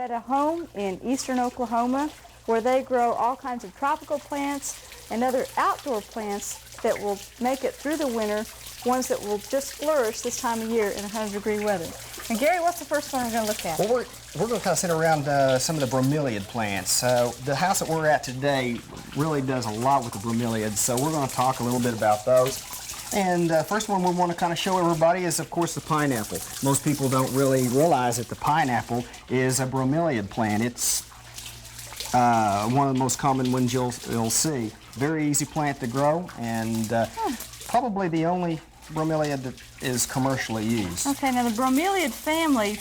at a home in eastern Oklahoma where they grow all kinds of tropical plants and other outdoor plants that will make it through the winter, ones that will just flourish this time of year in 100-degree weather. And Gary, what's the first one we're going to look at? Well, we're going to kind of sit around some of the bromeliad plants. The house that we're at today really does a lot with the bromeliads, so we're going to talk a little bit about those. And first one we want to kind of show everybody is, of course, the pineapple. Most people don't really realize that the pineapple is a bromeliad plant. It's one of the most common ones you'll see. Very easy plant to grow, and probably the only bromeliad that is commercially used. Okay, now the bromeliad family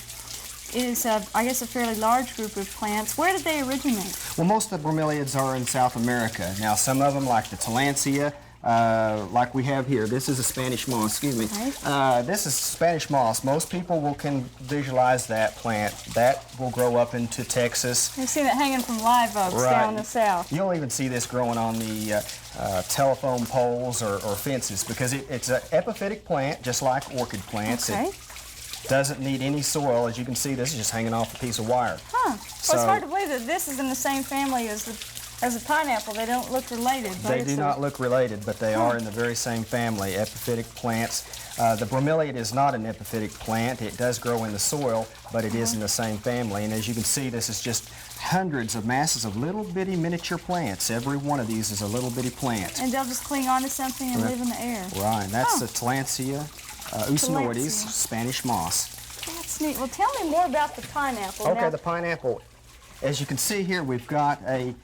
is, I guess, a fairly large group of plants. Where did they originate? Well, most of the bromeliads are in South America. Now, some of them, like the tillandsia, like we have here. This is a Spanish moss, excuse me. Right. This is Spanish moss. Most people can visualize that plant. That will grow up into Texas. You've seen it hanging from live oaks down in the south. You'll even see this growing on the telephone poles or fences because it's an epiphytic plant, just like orchid plants. Okay. It doesn't need any soil. As you can see, this is just hanging off a piece of wire. Huh. Well, it's hard to believe that this is in the same family as the pineapple. They don't look related. They do not look related, but they are in the very same family, epiphytic plants. The bromeliad is not an epiphytic plant. It does grow in the soil, but it is in the same family. And as you can see, this is just hundreds of masses of little bitty miniature plants. Every one of these is a little bitty plant. And they'll just cling onto something and live in the air. Right, and that's the tillandsia usinoides, Spanish moss. That's neat. Well, tell me more about the pineapple. Okay, now, the pineapple. As you can see here, we've got a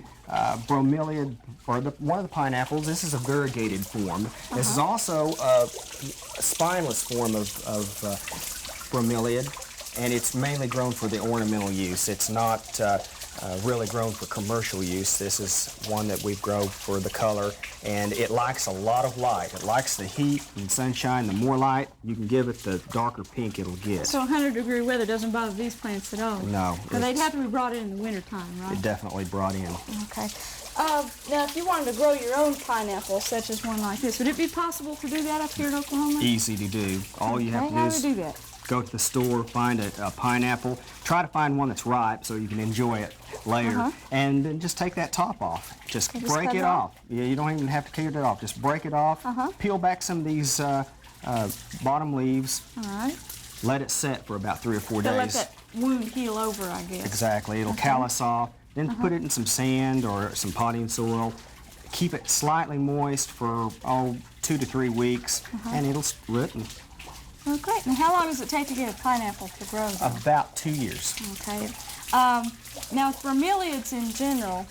bromeliad, or one of the pineapples. This is a variegated form. This is also a spineless form of bromeliad, and it's mainly grown for the ornamental use. It's not really grown for commercial use. This is one that we grow for the color, and it likes a lot of light. It likes the heat and sunshine. The more light you can give it, the darker pink it'll get. So 100-degree weather doesn't bother these plants at all? No. But they'd have to be brought in the wintertime, right? It definitely brought in. Okay. Now, if you wanted to grow your own pineapple, such as one like this, would it be possible to do that up here in Oklahoma? Easy to do. All you have to do is do that? go to the store, find a pineapple, try to find one that's ripe so you can enjoy it later, and then just take that top off. Just break it off. Yeah, you don't even have to cut it off. Just break it off, peel back some of these bottom leaves, let it set for about 3 or 4 days. Let that wound heal over, I guess. Exactly. It'll callus off. Then put it in some sand or some potting soil. Keep it slightly moist for 2 to 3 weeks, and it'll split. Oh, great. And how long does it take to get a pineapple to grow, though? About 2 years. Okay. Now, bromeliads in general,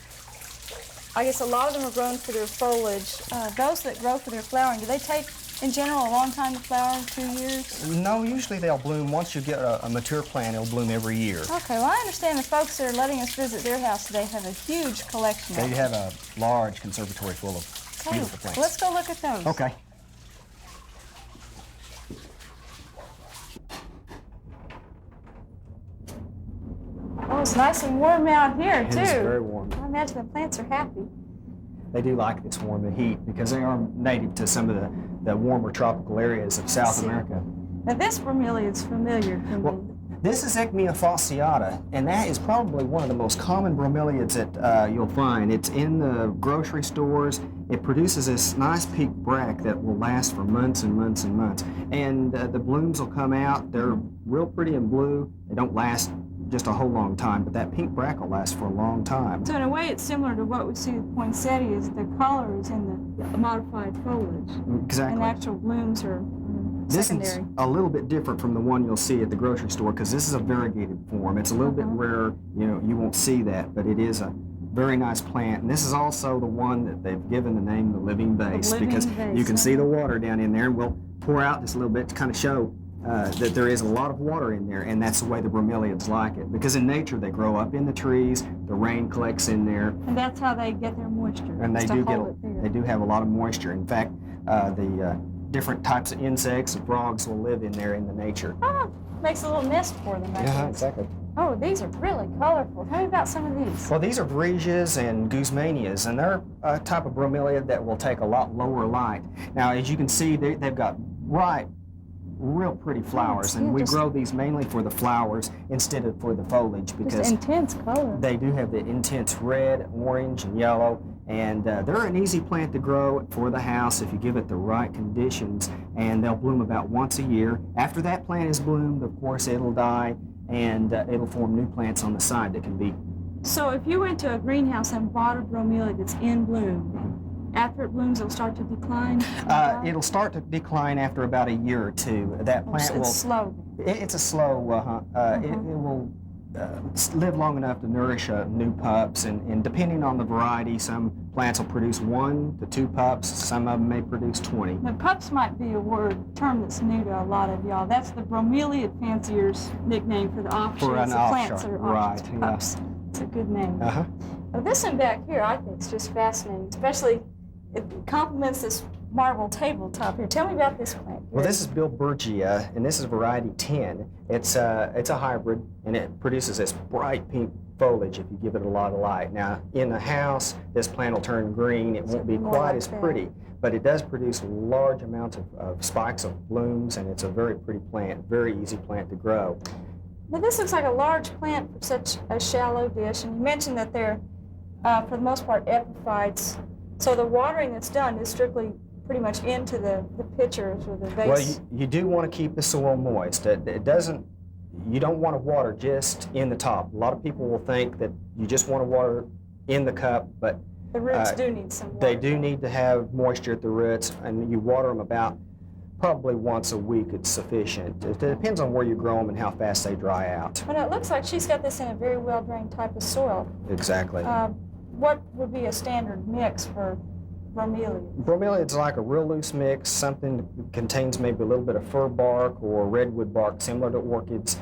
I guess a lot of them are grown for their foliage. Those that grow for their flowering, do they take, in general, a long time to flower, 2 years? No, usually they'll bloom. Once you get a mature plant, it'll bloom every year. Okay, well, I understand the folks that are letting us visit their house today have a huge collection of them. They have a large conservatory full of beautiful plants. Well, let's go look at those. Okay. Oh, it's nice and warm out here, too. It is very warm. I imagine the plants are happy. They do like this warm and heat because they are native to some of the warmer tropical areas of South America. Now, this bromeliad's familiar to me. This is Ecmia fasciata, and that is probably one of the most common bromeliads that you'll find. It's in the grocery stores. It produces this nice pink bract that will last for months and months and months. And the blooms will come out. They're real pretty and blue. They don't last just a whole long time, but that pink bract will last for a long time. So in a way, it's similar to what we see with poinsettias. The color is in the modified foliage. Exactly. And actual blooms are secondary. This is a little bit different from the one you'll see at the grocery store because this is a variegated form. It's a little bit rare, you won't see that, but it is a very nice plant. And this is also the one that they've given the name the living vase because you can see the water down in there, and we'll pour out just a little bit to kind of show that there is a lot of water in there, and that's the way the bromeliads like it. Because in nature, they grow up in the trees, the rain collects in there. And that's how they get their moisture. And they do have a lot of moisture. In fact, the different types of insects and frogs will live in there in the nature. Oh, makes a little nest for them, I guess. Exactly. Oh, these are really colorful. Tell me about some of these. Well, these are Bresias and Guzmanias, and they're a type of bromeliad that will take a lot lower light. Now, as you can see, they've got real pretty flowers, and we grow these mainly for the flowers instead of for the foliage because just intense color. They do have the intense red, orange, and yellow, and they're an easy plant to grow for the house if you give it the right conditions, and they'll bloom about once a year. After that plant is bloomed, of course, it'll die, and it'll form new plants on the side that can be. So if you went to a greenhouse and bought a bromelia that's in bloom, after it blooms, it'll start to decline? It'll start to decline after about a year or two. That plant will. It's slow. It's a slow. It will live long enough to nourish new pups, and depending on the variety, some plants will produce 1 to 2 pups. Some of them may produce 20. Now, pups might be a term that's new to a lot of y'all. That's the bromeliad fancier's nickname for the offshoots, the plants that are offshoots of pups. It's a good name. Now, this one back here, I think, is just fascinating, especially it complements this marble tabletop here. Tell me about this plant. Well, this is Bilbergia, and this is variety 10. It's a hybrid, and it produces this bright pink foliage if you give it a lot of light. Now, in the house, this plant will turn green. It won't be quite as pretty, but it does produce large amounts of spikes of blooms, and it's a very pretty plant, very easy plant to grow. Now, this looks like a large plant for such a shallow dish, and you mentioned that they're, for the most part, epiphytes. So the watering that's done is strictly pretty much into the pitchers or the vase. Well, you do want to keep the soil moist. It doesn't. You don't want to water just in the top. A lot of people will think that you just want to water in the cup, but the roots do need some water. They do need to have moisture at the roots, and you water them about probably once a week. It's sufficient. It depends on where you grow them and how fast they dry out. Well, it looks like she's got this in a very well-drained type of soil. Exactly. What would be a standard mix for bromelia? Bromelia is like a real loose mix, something that contains maybe a little bit of fir bark or redwood bark, similar to orchids,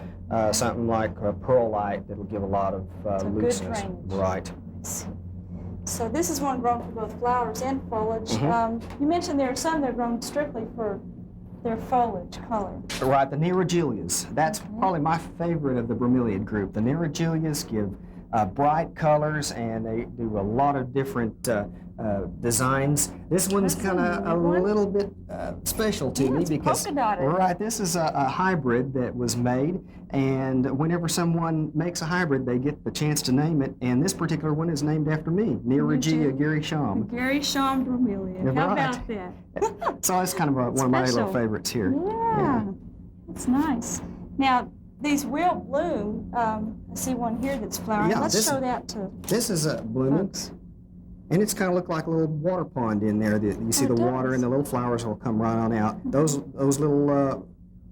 something like perlite that'll give a lot of looseness. Good drainage. Right. So this is one grown for both flowers and foliage. You mentioned there are some that are grown strictly for their foliage color. Right, the Neregelias. That's probably my favorite of the bromeliad group. The Neregelias give bright colors, and they do a lot of different designs. This one's kind of a little bit special to me because this is a hybrid that was made, and whenever someone makes a hybrid, they get the chance to name it, and this particular one is named after me, Neregelia Gary Sham. Gary Sham bromelia. How about that? So it's kind of one of my little favorites here. Yeah, that's nice. Now, these will bloom. I see one here that's flowering. Yeah, Let's show that to This is blooming. And it's kind of look like a little water pond in there. You see the water, and the little flowers will come right on out. Those little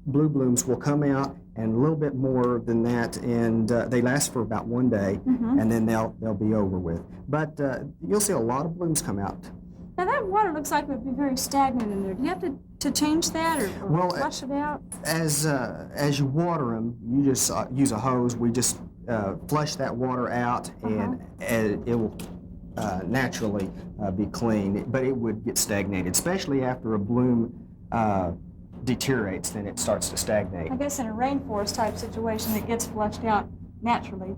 blue blooms will come out, and a little bit more than that, and they last for about 1 day, and then they'll be over with. But you'll see a lot of blooms come out. Now that water looks like it would be very stagnant in there. Do you have to change that or flush it out? As you water them, you just use a hose. We just flush that water out, and it will naturally be clean, but it would get stagnated, especially after a bloom deteriorates, then it starts to stagnate. I guess in a rainforest type situation, it gets flushed out naturally.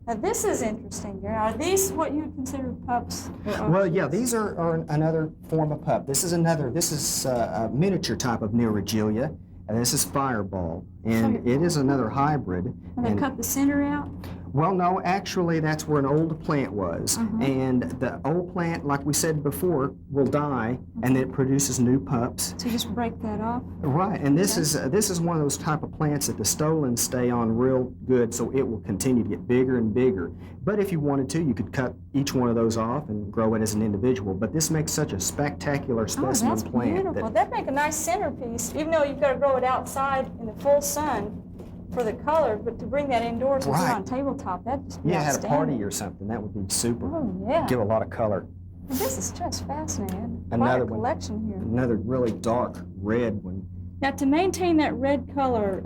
Now this is interesting, Gary. Are these what you would consider pups? Well, yeah, these are another form of pup. This is a miniature type of Neregelia, and this is Fireball, and it is another hybrid. And they cut the center out? Well, no, actually, that's where an old plant was. And the old plant, like we said before, will die, and then it produces new pups. So you just break that off? Right, and this is one of those type of plants that the stolons stay on real good, so it will continue to get bigger and bigger. But if you wanted to, you could cut each one of those off and grow it as an individual. But this makes such a spectacular specimen plant. Beautiful. That'd make a nice centerpiece, even though you've got to grow it outside in the full sun for the color, but to bring that indoors and put it on tabletop, that'd just be had a party or something, that would be super. Oh, yeah. Give a lot of color. Well, this is just fascinating. Another Quite a collection here. Another really dark red one. Now, to maintain that red color,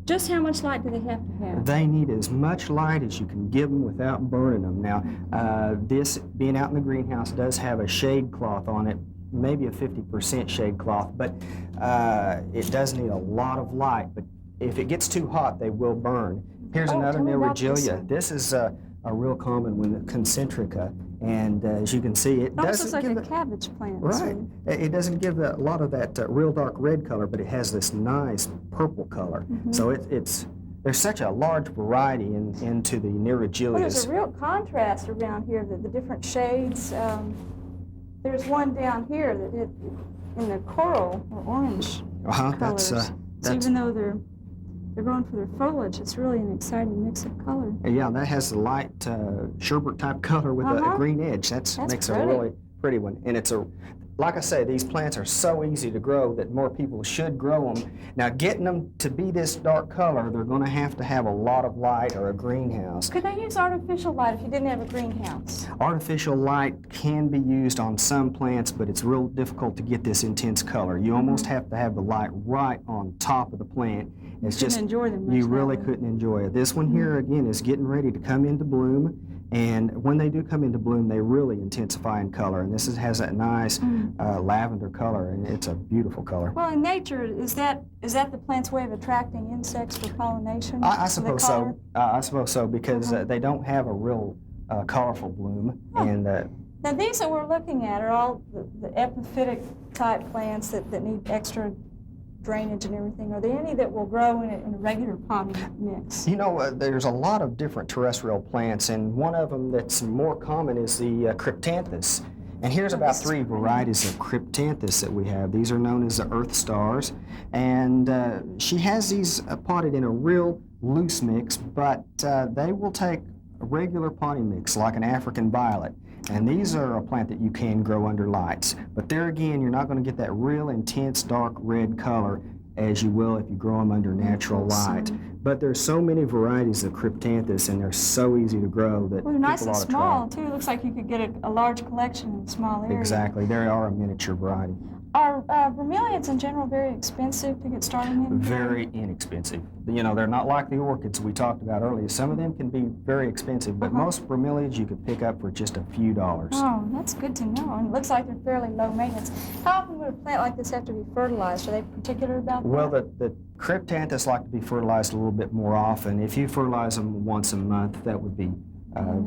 just how much light do they have to have? They need as much light as you can give them without burning them. Now, this, being out in the greenhouse, does have a shade cloth on it, maybe a 50% shade cloth, but it does need a lot of light. But if it gets too hot, they will burn. Here's another Neregelia. This is a a real common one, the concentrica. And as you can see, it almost looks doesn't like give a cabbage plant. right. It doesn't give a lot of that real dark red color, but it has this nice purple color. So there's such a large variety into the Nerigilias. Well, there's a real contrast around here, the different shades. There's one down here that in the coral or orange colors. So even though they're growing for their foliage, it's really an exciting mix of color. Yeah, that has the light sherbet type color with a green edge. That makes pretty. a really pretty one. And it's like I say, these plants are so easy to grow that more people should grow them. Now, getting them to be this dark color, they're going to have a lot of light or a greenhouse. Could they use artificial light if you didn't have a greenhouse? Artificial light can be used on some plants, but it's real difficult to get this intense color. You almost have to have the light right on top of the plant. It's just enjoy them much you really couldn't enjoy it. This one here, again, is getting ready to come into bloom. And when they do come into bloom, they really intensify in color. And this has that nice lavender color, and it's a beautiful color. Well, in nature, is that the plant's way of attracting insects for pollination? I suppose so. I suppose so, because they don't have a real colorful bloom. And now, these that we're looking at are all the epiphytic type plants that need extra drainage and everything. Are there any that will grow in a regular potting mix? You know, there's a lot of different terrestrial plants, and one of them that's more common is the cryptanthus. And here's about 3 varieties of cryptanthus that we have. These are known as the earth stars, and she has these potted in a real loose mix, but they will take a regular potting mix like an African violet. And these are a plant that you can grow under lights. But there again, you're not going to get that real intense dark red color as you will if you grow them under natural light. But there's so many varieties of cryptanthus, and they're so easy to grow that well, they're nice people and ought to small, try. too. It looks like you could get a large collection in a small area. Exactly. They are a miniature variety. Are bromeliads in general very expensive to get started in? Very inexpensive. You know, they're not like the orchids we talked about earlier. Some of them can be very expensive, but most bromeliads you could pick up for just a few dollars. Oh, that's good to know. And it looks like they're fairly low maintenance. How often would a plant like this have to be fertilized? Are they particular about that? Well, the cryptanthus like to be fertilized a little bit more often. If you fertilize them once a month, that would be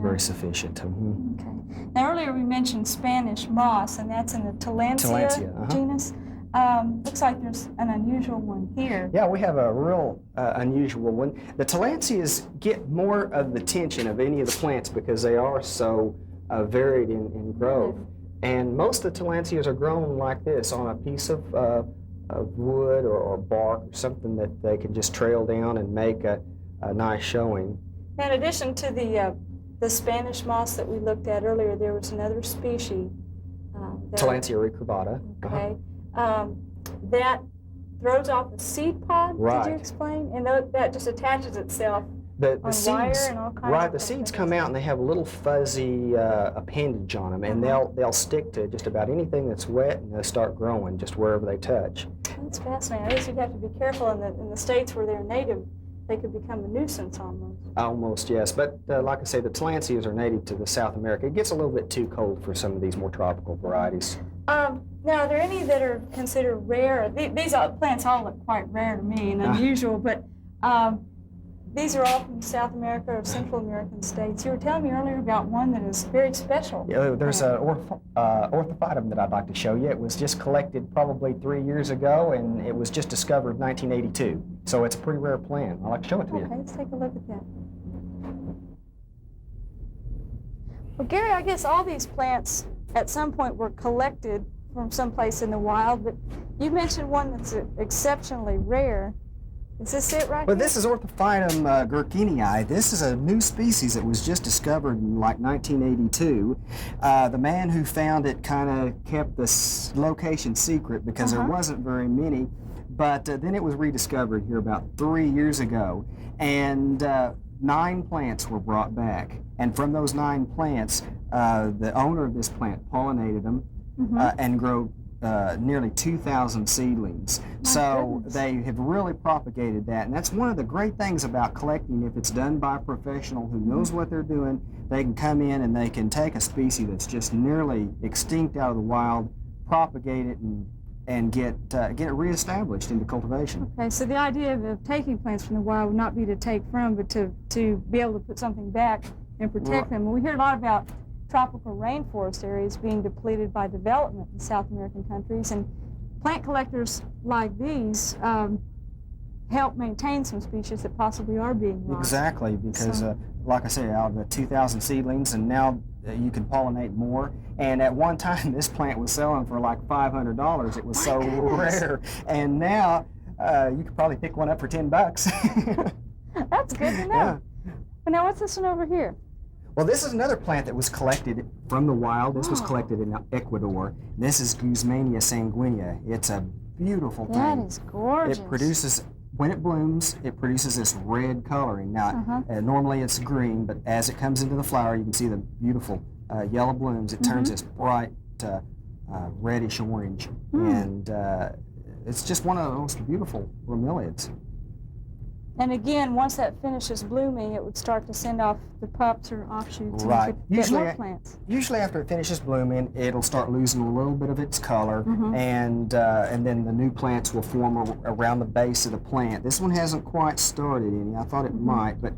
very sufficient. Okay. Now, earlier we mentioned Spanish moss, and that's in the Tillandsia genus. Looks like there's an unusual one here. Yeah, we have a real unusual one. The Tillandsias get more of the attention of any of the plants because they are so varied in growth. And most of the Tillandsias are grown like this on a piece of wood or bark or something that they can just trail down and make a nice showing. In addition to the Spanish moss that we looked at earlier, there was another species. Tillandsia recurvata. Okay. That throws off a seed pod, did you explain? And that just attaches itself the on seeds, wire and all kinds right, of the seeds things. come out and they have a little fuzzy appendage on them, and they'll stick to just about anything that's wet, and they'll start growing just wherever they touch. That's fascinating. I guess you'd have to be careful in the states where they're native. They could become a nuisance almost. Almost, yes. But like I say, the Tillandsias are native to the South America. It gets a little bit too cold for some of these more tropical varieties. Now, are there any that are considered rare? These plants all look quite rare to me and unusual, but these are all from South America or Central American states. You were telling me earlier about one that is very special. Yeah, there's an orthophytum that I'd like to show you. It was just collected probably 3 years ago, and it was just discovered in 1982. So it's a pretty rare plant. I'd like to show it to you. Okay, let's take a look at that. Well, Gary, I guess all these plants at some point were collected from someplace in the wild, but you mentioned one that's exceptionally rare. Is this it right Well, here? this is Orthophytum gherkinii. This is a new species that was just discovered in like 1982. The man who found it kind of kept the location secret because there wasn't very many, but then it was rediscovered here about 3 years ago, and 9 plants were brought back. And from those 9 plants, the owner of this plant pollinated them and grew nearly 2,000 seedlings. So they have really propagated that, and that's one of the great things about collecting. If it's done by a professional who knows what they're doing, they can come in and they can take a species that's just nearly extinct out of the wild, propagate it, and get it reestablished into cultivation. Okay, so the idea of taking plants from the wild would not be to take from, but to be able to put something back and protect them. And we hear a lot about tropical rainforest areas being depleted by development in South American countries, and plant collectors like these help maintain some species that possibly are being lost. Exactly, because like I say, out of the 2,000 seedlings, and now you can pollinate more. And at one time, this plant was selling for like $500. It was so rare. And now you could probably pick one up for $10. That's good to know. Yeah. But now what's this one over here? Well, this is another plant that was collected from the wild. This was collected in Ecuador. This is Guzmania sanguinea. It's a beautiful thing. That is gorgeous. It produces, when it blooms, it produces this red coloring. Now, normally it's green, but as it comes into the flower, you can see the beautiful yellow blooms. It turns this bright reddish orange, and it's just one of the most beautiful bromeliads. And again, once that finishes blooming, it would start to send off the pups or offshoots. Right. And you could get more plants. Usually after it finishes blooming, it'll start losing a little bit of its color, and then the new plants will form around the base of the plant. This one hasn't quite started any. I thought it might, but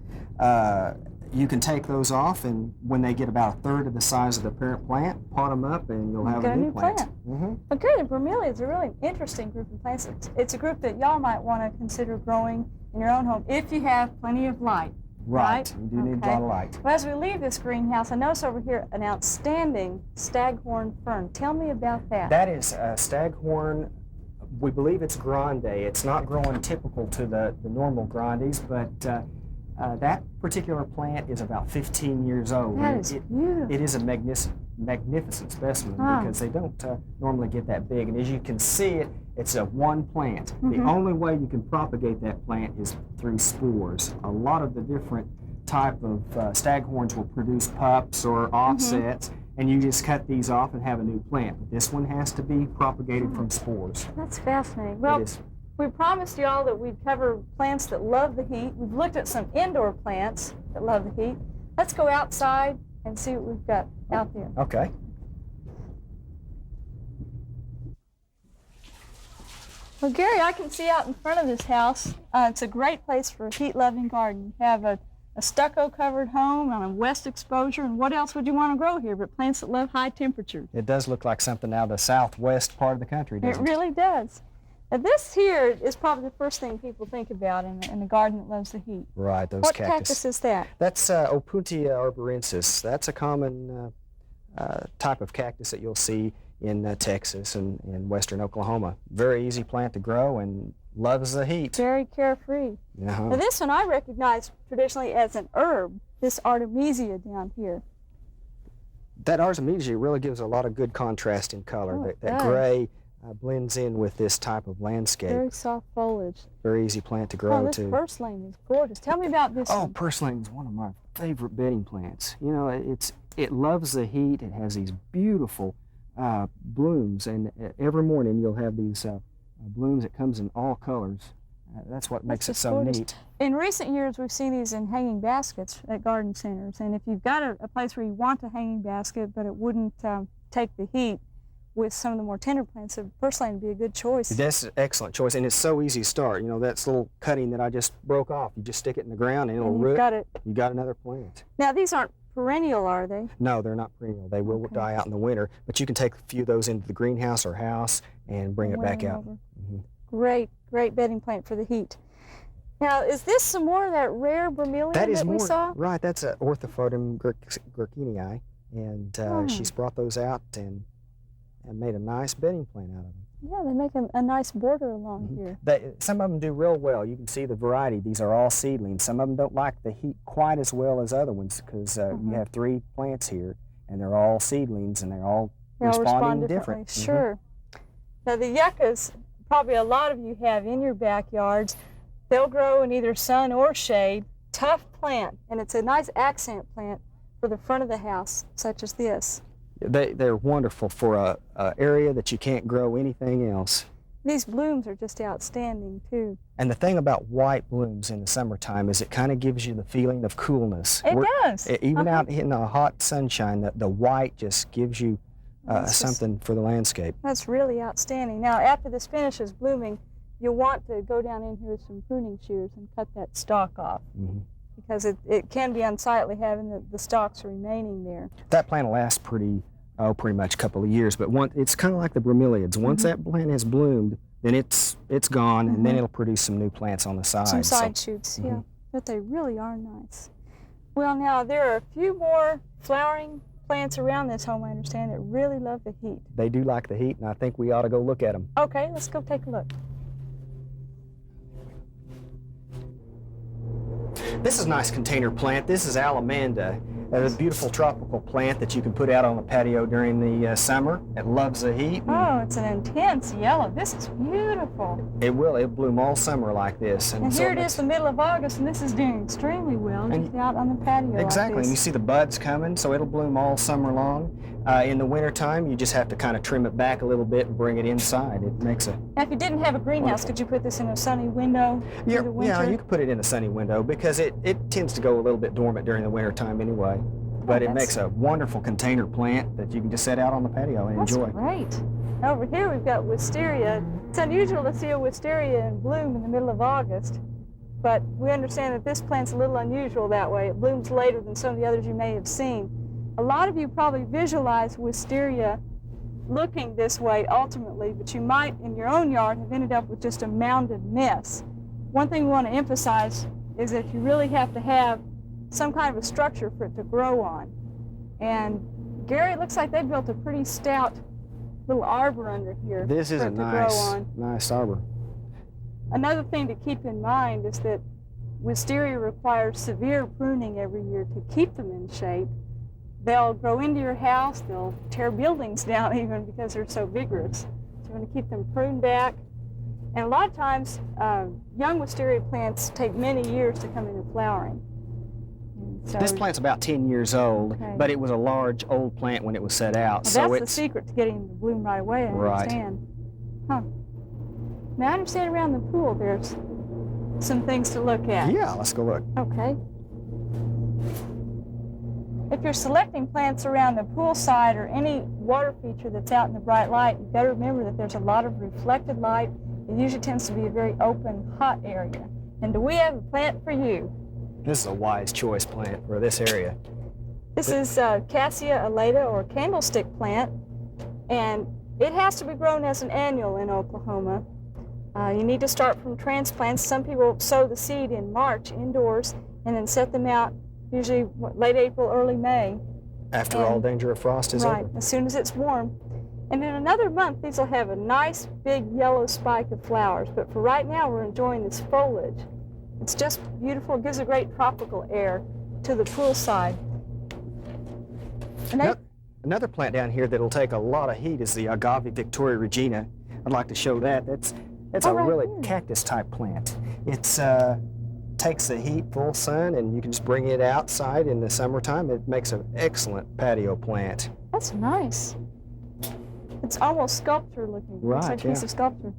you can take those off, and when they get about a third of the size of the parent plant, pot them up, and you'll have a new plant. Okay, the bromeliads are really an interesting group of plants. It's a group that y'all might want to consider growing in your own home if you have plenty of light. Right? You do need a lot of light. Well, as we leave this greenhouse, I notice over here an outstanding staghorn fern. Tell me about that. That is staghorn. We believe it's grande. It's not growing typical to the normal grandes, but that particular plant is about 15 years old. That is beautiful. It is a magnificent specimen because they don't normally get that big. And as you can see, it's a one plant. The only way you can propagate that plant is through spores. A lot of the different type of staghorns will produce pups or offsets, and you just cut these off and have a new plant. But this one has to be propagated from spores. That's fascinating. Well, we promised you all that we'd cover plants that love the heat. We've looked at some indoor plants that love the heat. Let's go outside and see what we've got out there. Okay. Well, Gary, I can see out in front of this house. It's a great place for a heat-loving garden. You have a stucco-covered home on a west exposure, and what else would you want to grow here but plants that love high temperatures? It does look like something out of the southwest part of the country, doesn't it? It really does. Now, this here is probably the first thing people think about in a garden that loves the heat. Right, those What cactus. cactus is that? That's Opuntia arborensis. That's a common type of cactus that you'll see in Texas and in western Oklahoma. Very easy plant to grow and loves the heat. Very carefree. Now, this one I recognize traditionally as an herb, this Artemisia down here. That Artemisia really gives a lot of good contrast in color. That gray blends in with this type of landscape. Very soft foliage. Very easy plant to grow, this purslane is gorgeous. Tell me about this one. Purslane is one of my favorite bedding plants. You know, it loves the heat. It has these beautiful blooms, and every morning you'll have these blooms that comes in all colors. That's what makes it so neat. In recent years, we've seen these in hanging baskets at garden centers, and if you've got a place where you want a hanging basket, but it wouldn't take the heat, with some of the more tender plants, purslane would be a good choice. That's an excellent choice, and it's so easy to start. You know, that little cutting that I just broke off, you just stick it in the ground and it'll root. You got another plant. Now, these aren't perennial, are they? No, they're not perennial. They will die out in the winter, but you can take a few of those into the greenhouse or house and bring it back out. Great bedding plant for the heat. Now, is this some more of that rare bromeliad that we saw? Right, that's an Orthophotum gherkinii, and she's brought those out and made a nice bedding plant out of them. Yeah, they make a nice border along here. Some of them do real well. You can see the variety. These are all seedlings. Some of them don't like the heat quite as well as other ones because you have 3 plants here, and they're all seedlings, and they're all responding different. Sure. Now, the yuccas, probably a lot of you have in your backyards. They'll grow in either sun or shade. Tough plant, and it's a nice accent plant for the front of the house, such as this. They're wonderful for a area that you can't grow anything else. These blooms are just outstanding, too. And the thing about white blooms in the summertime is it kind of gives you the feeling of coolness. It does. Even out in the hot sunshine, the white just gives you something for the landscape. That's really outstanding. Now, after this finishes blooming, you'll want to go down in here with some pruning shears and cut that stalk off. because it can be unsightly having the stalks remaining there. That plant will last pretty much a couple of years, but it's kind of like the bromeliads. Once that plant has bloomed, then it's gone, and then it'll produce some new plants on the side. Some side shoots, yeah. But they really are nice. Well, now there are a few more flowering plants around this home, I understand, that really love the heat. They do like the heat, and I think we ought to go look at them. Okay, let's go take a look. This is a nice container plant. This is Alamanda, a beautiful tropical plant that you can put out on the patio during the summer. It loves the heat. Oh, it's an intense yellow. This is beautiful. It'll bloom all summer like this. And here it is the middle of August, and this is doing extremely well just out on the patio. Exactly, like and you see the buds coming, so it'll bloom all summer long. In the wintertime, you just have to kind of trim it back a little bit and bring it inside. It makes a... Now, if you didn't have a greenhouse, could you put this in a sunny window through the winter? Yeah, you could put it in a sunny window because it tends to go a little bit dormant during the wintertime anyway. But it makes a wonderful container plant that you can just set out on the patio and enjoy. That's great. Over here we've got wisteria. It's unusual to see a wisteria in bloom in the middle of August, but we understand that this plant's a little unusual that way. It blooms later than some of the others you may have seen. A lot of you probably visualize wisteria looking this way ultimately, but you might in your own yard have ended up with just a mounded mess. One thing we want to emphasize is that you really have to have some kind of a structure for it to grow on. And Gary, it looks like they built a pretty stout little arbor under here. This is a nice arbor. Another thing to keep in mind is that wisteria requires severe pruning every year to keep them in shape. They'll grow into your house, they'll tear buildings down even because they're so vigorous. So you want to keep them pruned back. And a lot of times, young wisteria plants take many years to come into flowering. So, this plant's about 10 years old, but it was a large, old plant when it was set out. Well, so that's the secret to getting them to bloom right away, I understand. Huh. Now, I understand around the pool there's some things to look at. Yeah, let's go look. Okay. If you're selecting plants around the poolside or any water feature that's out in the bright light, you've got to remember that there's a lot of reflected light. It usually tends to be a very open, hot area. And do we have a plant for you? This is a wise choice plant for this area. This is Cassia alata, or candlestick plant, and it has to be grown as an annual in Oklahoma. You need to start from transplants. Some people sow the seed in March indoors and then set them out usually late April, early May. After all danger of frost is over. Right, as soon as it's warm. And in another month, these will have a nice big yellow spike of flowers. But for right now, we're enjoying this foliage. It's just beautiful. It gives a great tropical air to the poolside. Another plant down here that'll take a lot of heat is the Agave Victoria Regina. I'd like to show that. It's a really cactus-type plant. It's takes the heat, full sun, and you can just bring it outside in the summertime. It makes an excellent patio plant. That's nice. It's almost sculpture looking. Right, it's like a piece of sculpture.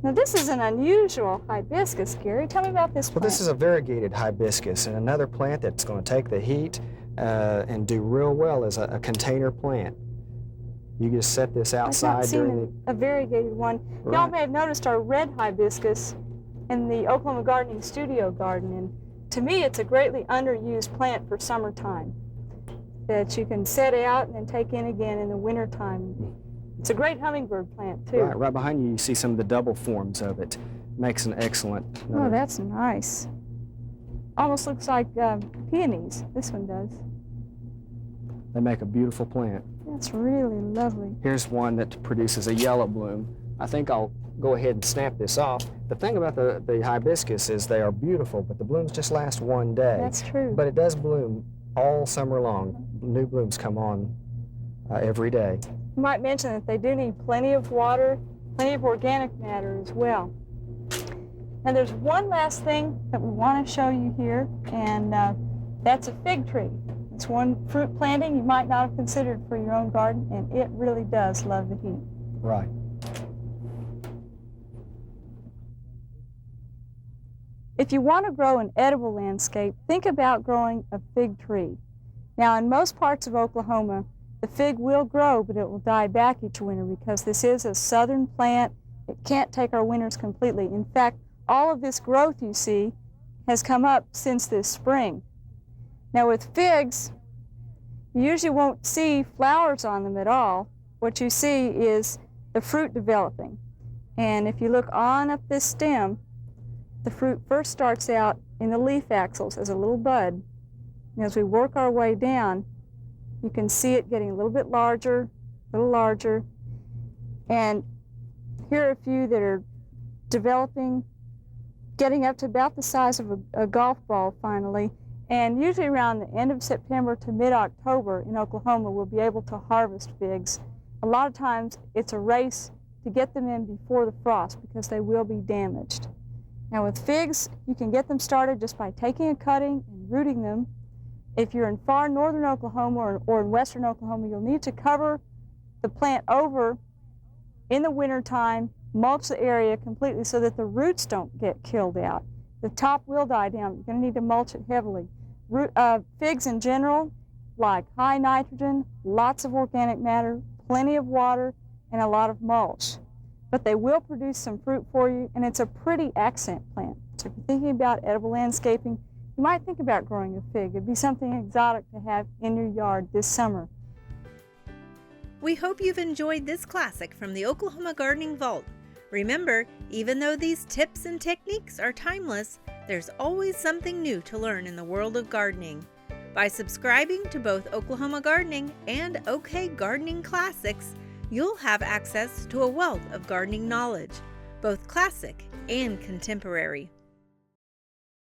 Now this is an unusual hibiscus, Gary. Tell me about this plant. Well, this is a variegated hibiscus, and another plant that's going to take the heat and do real well is a container plant. You just set this outside during a variegated one. Right. Y'all may have noticed our red hibiscus in the Oklahoma Gardening Studio garden, and to me it's a greatly underused plant for summertime that you can set out and then take in again in the wintertime. It's a great hummingbird plant too. Right behind you, you see some of the double forms of it. Makes an excellent. Oh, that's nice. Almost looks like peonies. This one does. They make a beautiful plant. That's really lovely. Here's one that produces a yellow bloom. I think I'll go ahead and snap this off. The thing about the hibiscus is they are beautiful, but the blooms just last one day. That's true. But it does bloom all summer long. New blooms come on every day. You might mention that they do need plenty of water, plenty of organic matter as well. And there's one last thing that we want to show you here, and that's a fig tree. It's one fruit planting you might not have considered for your own garden, and it really does love the heat. Right. If you want to grow an edible landscape, think about growing a fig tree. Now, in most parts of Oklahoma, the fig will grow, but it will die back each winter because this is a southern plant. It can't take our winters completely. In fact, all of this growth you see has come up since this spring. Now with figs, you usually won't see flowers on them at all. What you see is the fruit developing. And if you look on up this stem, the fruit first starts out in the leaf axils as a little bud. And as we work our way down, you can see it getting a little bit larger, a little larger. And here are a few that are developing, getting up to about the size of a golf ball finally. And usually around the end of September to mid-October in Oklahoma, we'll be able to harvest figs. A lot of times it's a race to get them in before the frost because they will be damaged. Now with figs, you can get them started just by taking a cutting and rooting them. If you're in far northern Oklahoma or in western Oklahoma, you'll need to cover the plant over in the wintertime, mulch the area completely so that the roots don't get killed out. The top will die down. You're going to need to mulch it heavily. Figs in general like high nitrogen, lots of organic matter, plenty of water, and a lot of mulch. But they will produce some fruit for you, and it's a pretty accent plant. So if you're thinking about edible landscaping, you might think about growing a fig. It'd be something exotic to have in your yard this summer. We hope you've enjoyed this classic from the Oklahoma Gardening Vault. Remember, even though these tips and techniques are timeless, there's always something new to learn in the world of gardening. By subscribing to both Oklahoma Gardening and OK Gardening Classics, you'll have access to a wealth of gardening knowledge, both classic and contemporary.